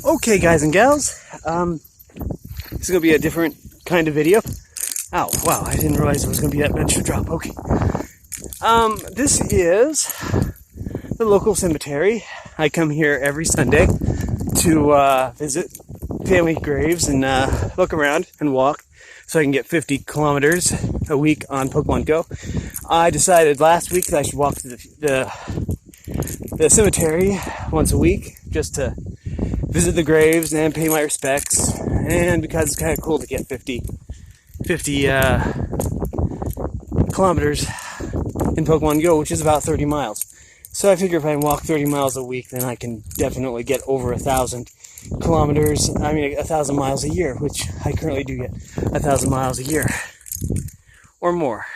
Okay, guys and gals, this is going to be a different kind of video. Oh, wow, I didn't realize it was going to be that much to drop. Okay. This is the local cemetery. I come here every Sunday to visit family graves and look around and walk so I can get 50 kilometers a week on Pokemon Go. I decided last week that I should walk to the cemetery once a week just to visit the graves and pay my respects, and because it's kind of cool to get 50 kilometers in Pokemon Go, which is about 30 miles. So I figure if I can walk 30 miles a week, then I can definitely get over 1,000 kilometers, 1,000 miles a year, which I currently do get 1,000 miles a year or more.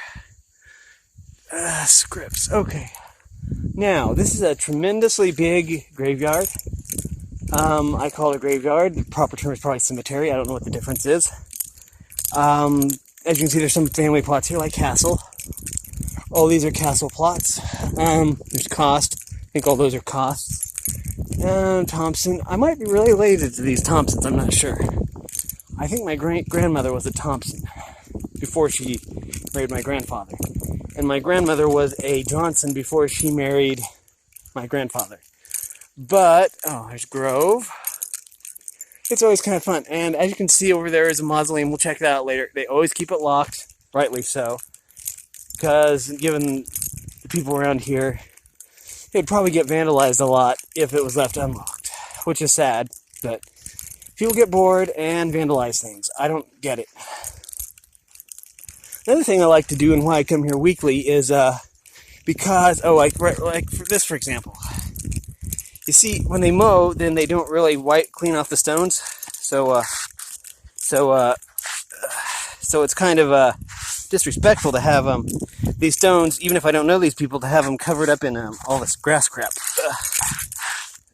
Scripts. Okay. Now, this is a tremendously big graveyard. I call it a graveyard. The proper term is probably cemetery. I don't know what the difference is. As you can see, there's some family plots here, like castle. All these are castle plots. There's Cost. I think all those are Costs. Thompson. I might be related to these Thompsons. I'm not sure. I think my grandmother was a Thompson before she married my grandfather. And my grandmother was a Johnson before she married my grandfather. But, oh, there's Grove. It's always kind of fun. And as you can see over there is a mausoleum. We'll check that out later. They always keep it locked, rightly so. Because given the people around here, it'd probably get vandalized a lot if it was left unlocked. Which is sad, but people get bored and vandalize things. I don't get it. Another thing I like to do and why I come here weekly is because, like for this, for example. You see, when they mow, then they don't really clean off the stones. So it's kind of disrespectful to have these stones, even if I don't know these people, to have them covered up in all this grass crap.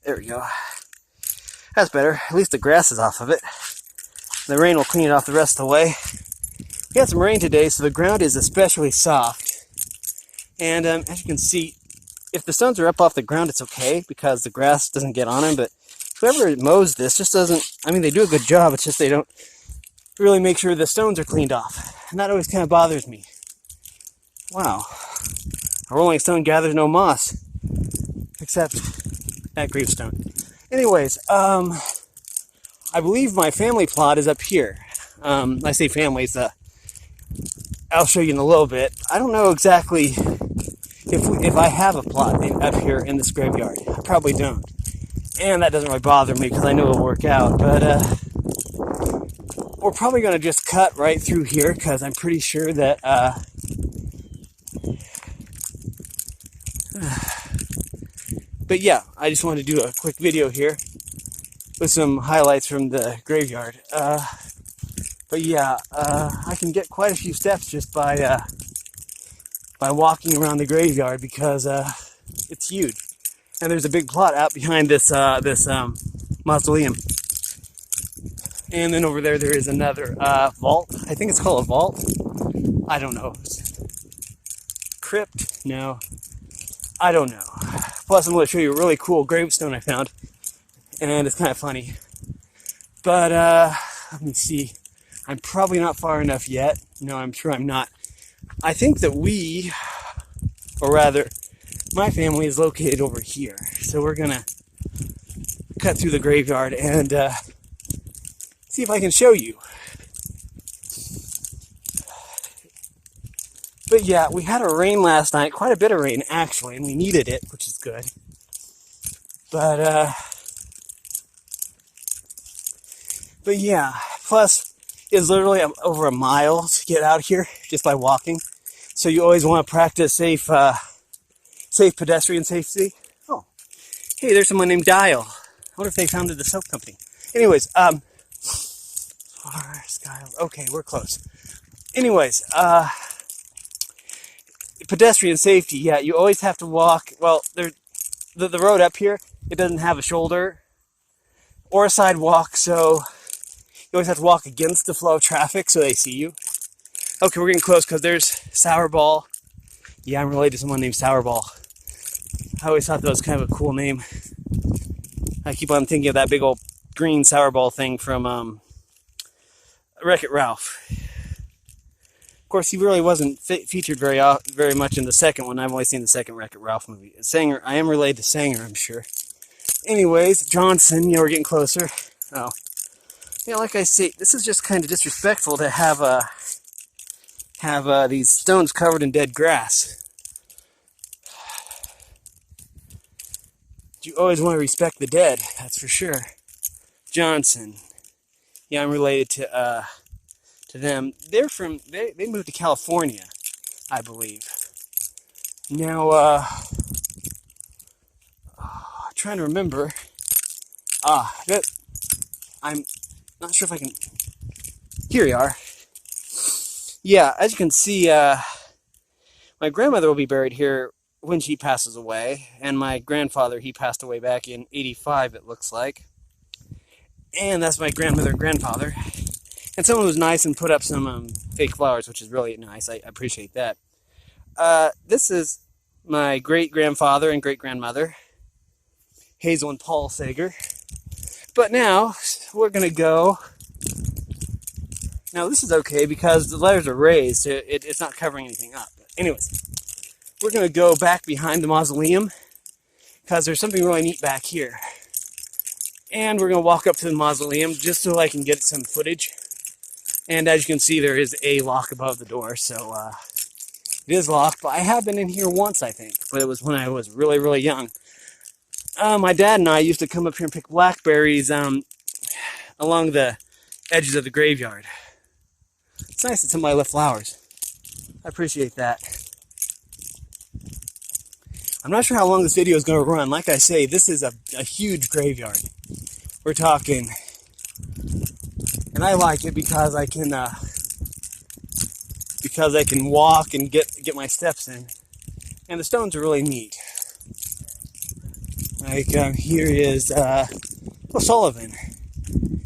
There we go. That's better. At least the grass is off of it. The rain will clean it off the rest of the way. We had some rain today, so the ground is especially soft. And as you can see, if the stones are up off the ground, it's okay because the grass doesn't get on them. But whoever mows this just doesn't, they do a good job. It's just they don't really make sure the stones are cleaned off. And that always kind of bothers me. Wow. A rolling stone gathers no moss. Except that gravestone. Anyways, I believe my family plot is up here. I say families, I'll show you in a little bit. I don't know exactly if I have a plot up here in this graveyard. I probably don't. And that doesn't really bother me because I know it'll work out. But we're probably going to just cut right through here because I'm pretty sure that but yeah, I just wanted to do a quick video here with some highlights from the graveyard. But yeah, I can get quite a few steps just by walking around the graveyard because it's huge. And there's a big plot out behind this mausoleum. And then over there is another vault. I think it's called a vault. I don't know. Crypt? No. I don't know. Plus, I'm going to show you a really cool gravestone I found. And it's kind of funny. But, let me see. I'm probably not far enough yet. No, I'm sure I'm not. I think that my family is located over here. So we're going to cut through the graveyard and see if I can show you. But yeah, we had a rain last night. Quite a bit of rain, actually, and we needed it, which is good. But yeah, plus, it's literally over a mile to get out here just by walking. So you always want to practice safe pedestrian safety. Oh, hey, there's someone named Dial. I wonder if they founded the soap company. Anyways, okay, we're close. Anyways, pedestrian safety. Yeah, you always have to walk. Well, the road up here, it doesn't have a shoulder or a sidewalk, so you always have to walk against the flow of traffic so they see you. Okay, we're getting close because there's Sourball. Yeah, I'm related to someone named Sourball. I always thought that was kind of a cool name. I keep on thinking of that big old green Sourball thing from Wreck-It Ralph. Of course, he really wasn't featured very much in the second one. I've only seen the second Wreck-It Ralph movie. Sanger, I am related to Sanger, I'm sure. Anyways, Johnson, we're getting closer. Oh, yeah, like I say, this is just kind of disrespectful to have these stones covered in dead grass. You always want to respect the dead, that's for sure. Johnson, yeah, I'm related to them. They moved to California, I believe. Now, trying to remember. I'm not sure if I can. Here we are. Yeah, as you can see, my grandmother will be buried here when she passes away, and my grandfather, he passed away back in '85, it looks like. And that's my grandmother and grandfather. And someone was nice and put up some fake flowers, which is really nice. I appreciate that. This is my great-grandfather and great-grandmother, Hazel and Paul Sager. But now, we're going to go... Now, this is okay because the letters are raised. It's not covering anything up. Anyways, we're going to go back behind the mausoleum because there's something really neat back here. And we're going to walk up to the mausoleum just so I can get some footage. And as you can see, there is a lock above the door, so it is locked. But I have been in here once, I think, but it was when I was really, really young. My dad and I used to come up here and pick blackberries along the edges of the graveyard. It's nice that somebody left flowers. I appreciate that. I'm not sure how long this video is going to run. Like I say, this is a huge graveyard. We're talking... And I like it because I can walk and get my steps in. And the stones are really neat. Like here is Sullivan.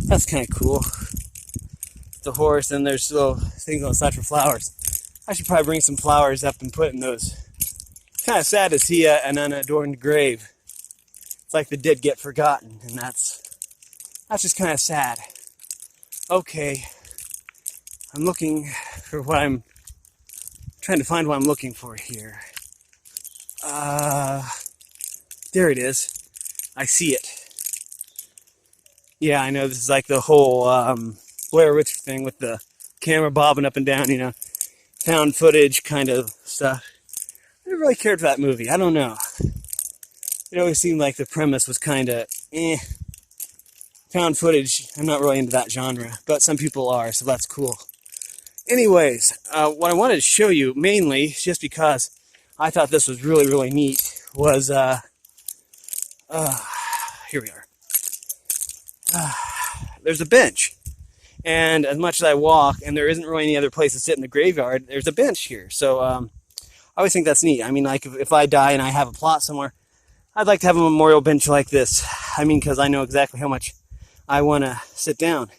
That's kind of cool. The horse, and there's little things on the side for flowers. I should probably bring some flowers up and put in those. Kind of sad to see an unadorned grave. It's like the dead get forgotten, and that's just kind of sad. Okay, I'm looking for what I'm trying to find what I'm looking for here. There it is. I see it. Yeah, I know this is like the whole Blair Witch thing with the camera bobbing up and down, you know, found footage kind of stuff. I never really cared for that movie. I don't know. It always seemed like the premise was kind of Found footage, I'm not really into that genre, but some people are, so that's cool. Anyways, what I wanted to show you, mainly, just because I thought this was really, really neat, was, here we are. There's a bench. And as much as I walk, and there isn't really any other place to sit in the graveyard, there's a bench here. So, I always think that's neat. I mean, like, if I die and I have a plot somewhere, I'd like to have a memorial bench like this. I mean, because I know exactly how much I want to sit down.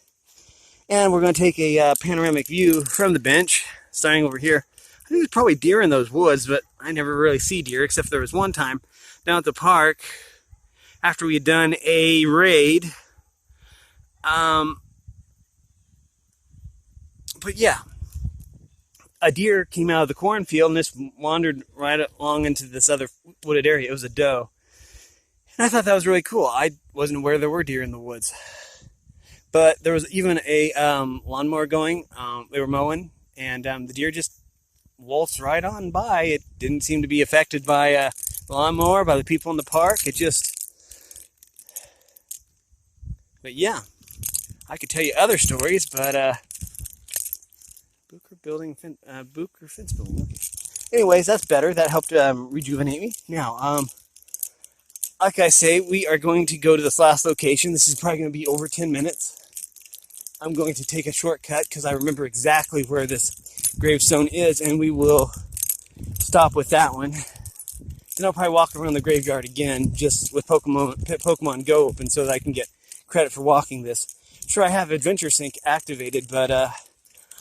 And we're going to take a panoramic view from the bench, starting over here. I think there's probably deer in those woods, but I never really see deer, except there was one time down at the park, after we had done a raid. But yeah, a deer came out of the cornfield and just wandered right along into this other wooded area. It was a doe. And I thought that was really cool. I wasn't aware there were deer in the woods. But there was even a lawnmower going. They were mowing, and the deer just waltzed right on by. It didn't seem to be affected by the lawnmower, by the people in the park. It just... But yeah, I could tell you other stories, but... Booker fence building. Okay. Anyways, that's better. That helped rejuvenate me. Now, like I say, we are going to go to this last location. This is probably going to be over 10 minutes. I'm going to take a shortcut because I remember exactly where this gravestone is, and we will stop with that one. Then I'll probably walk around the graveyard again, just with Pokemon Go open, so that I can get credit for walking this. Sure, I have Adventure Sync activated, but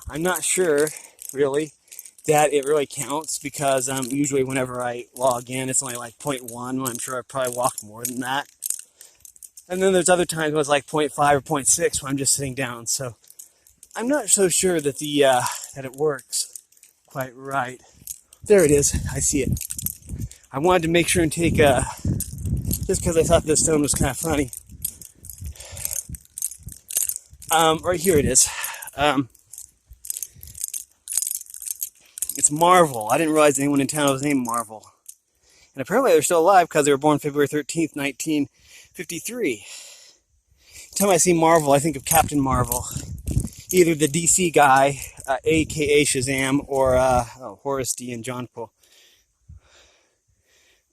I'm not sure, really, that it really counts, because usually whenever I log in, it's only like 0.1. I'm sure I probably walked more than that. And then there's other times when it's like 0.5 or 0.6 when I'm just sitting down. So I'm not so sure that that it works quite right. There it is. I see it. I wanted to make sure and take just because I thought this stone was kind of funny. Right here it is. It's Marvel. I didn't realize anyone in town was named Marvel. And apparently they're still alive because they were born February 13th, 1953. Every time I see Marvel, I think of Captain Marvel. Either the DC guy, a.k.a. Shazam, or Horace D. and John Poe.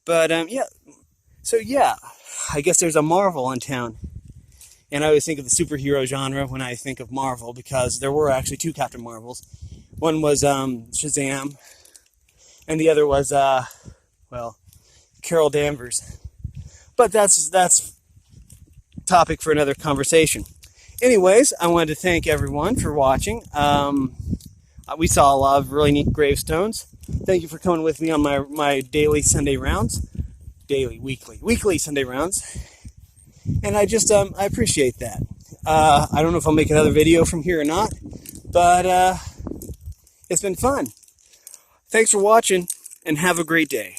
But, yeah. So, yeah. I guess there's a Marvel in town. And I always think of the superhero genre when I think of Marvel, because there were actually two Captain Marvels. One was Shazam, and the other was, Carol Danvers. But that's topic for another conversation. Anyways, I wanted to thank everyone for watching. We saw a lot of really neat gravestones. Thank you for coming with me on my daily Sunday rounds. Weekly Sunday rounds. And I just, I appreciate that. I don't know if I'll make another video from here or not, but it's been fun. Thanks for watching, and have a great day.